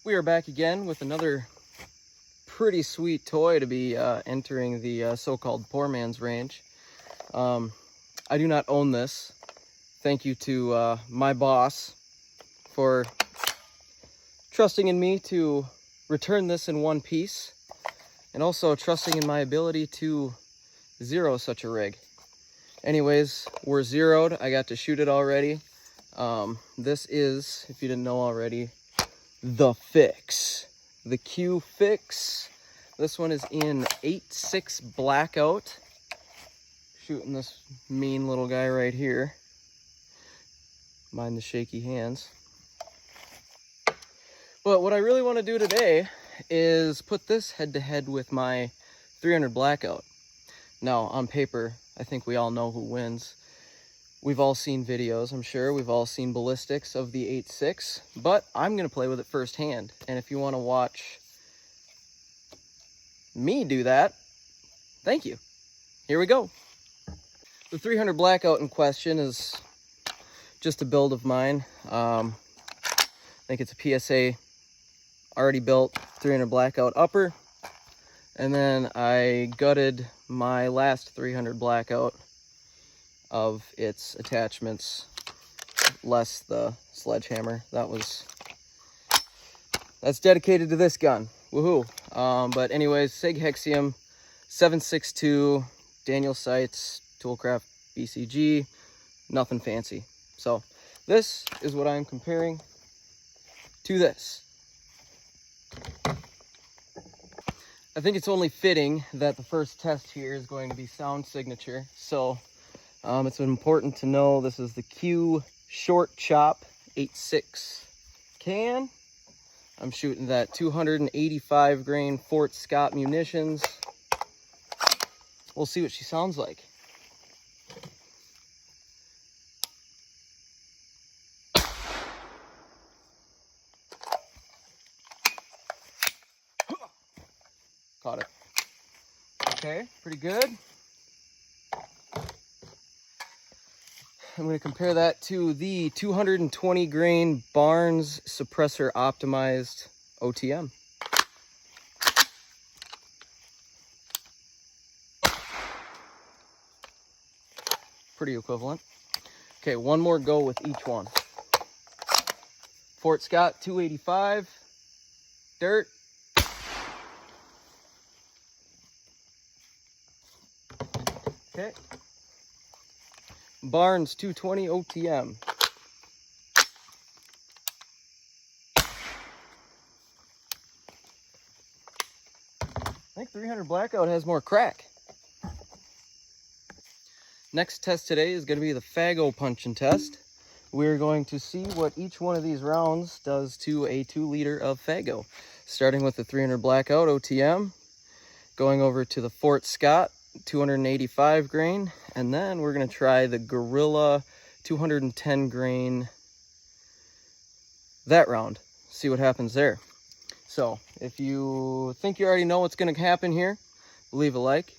We are back again with another pretty sweet toy to be entering the so-called poor man's range. I do not own this. Thank you to my boss for trusting in me to return this in one piece, and also trusting in my ability to zero such a rig. Anyways, we're zeroed. I got to shoot it already. This is, if you didn't know already, the Fix. The Q Fix. This one is in 8.6 blackout. Shooting this mean little guy right here. Mind the shaky hands. But what I really want to do today is put this head to head with my 300 blackout. Now, on paper, I think we all know who wins. We've all seen videos, I'm sure. We've all seen ballistics of the 8.6, but I'm going to play with it firsthand. And if you want to watch me do that, thank you. Here we go. The 300 blackout in question is just a build of mine. I think it's a PSA already built 300 blackout upper. And then I gutted my last 300 blackout of its attachments, less the sledgehammer. That's dedicated to this gun. Woohoo. But anyways, Sig Hexium 7.62 Daniel Sights Toolcraft BCG, nothing fancy. So this is what I'm comparing to this. I think it's only fitting that the first test here is going to be sound signature. So it's important to know this is the Q Short Chop 8.6 can. I'm shooting that 285 grain Fort Scott munitions. We'll see what she sounds like. Caught it. Okay, pretty good. I'm going to compare that to the 220 grain Barnes suppressor optimized OTM. Pretty equivalent. Okay, one more go with each one. Fort Scott 285 dirt. Okay. Barnes 220 OTM. I think 300 blackout has more crack. Next test today is going to be the Fago punching test. We're going to see what each one of these rounds does to a 2 liter of Fago. Starting with the 300 blackout OTM, going over to the Fort Scott 285 grain, and then we're going to try the Gorilla 210 grain that round. See what happens there. So if you think you already know what's going to happen here, leave a like.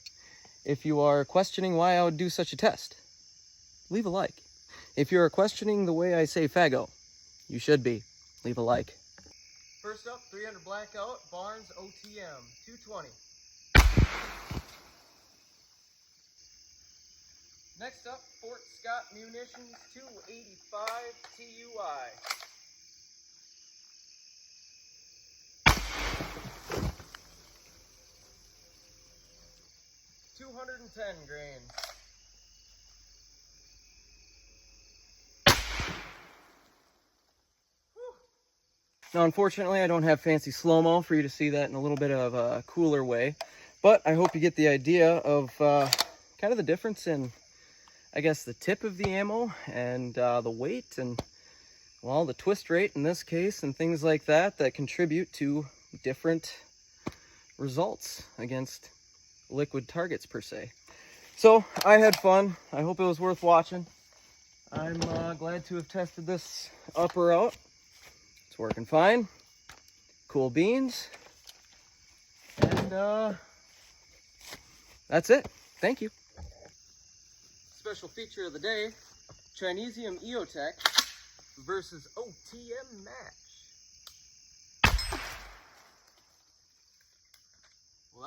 If you are questioning why I would do such a test, leave a like. If you're questioning the way I say Fago, you should be. Leave a like. First up, 300 blackout Barnes OTM 220. Next up, Fort Scott Munitions 285 TUI. $210 grain. Now, unfortunately, I don't have fancy slow-mo for you to see that in a little bit of a cooler way, but I hope you get the idea of kind of the difference in, I guess, the tip of the ammo and the weight and, well, the twist rate in this case and things like that that contribute to different results against liquid targets per se. So I had fun. I hope it was worth watching. I'm glad to have tested this upper out. It's working fine. Cool beans. And that's it. Thank you. Special feature of the day, Chinesium EOTech versus OTM Max.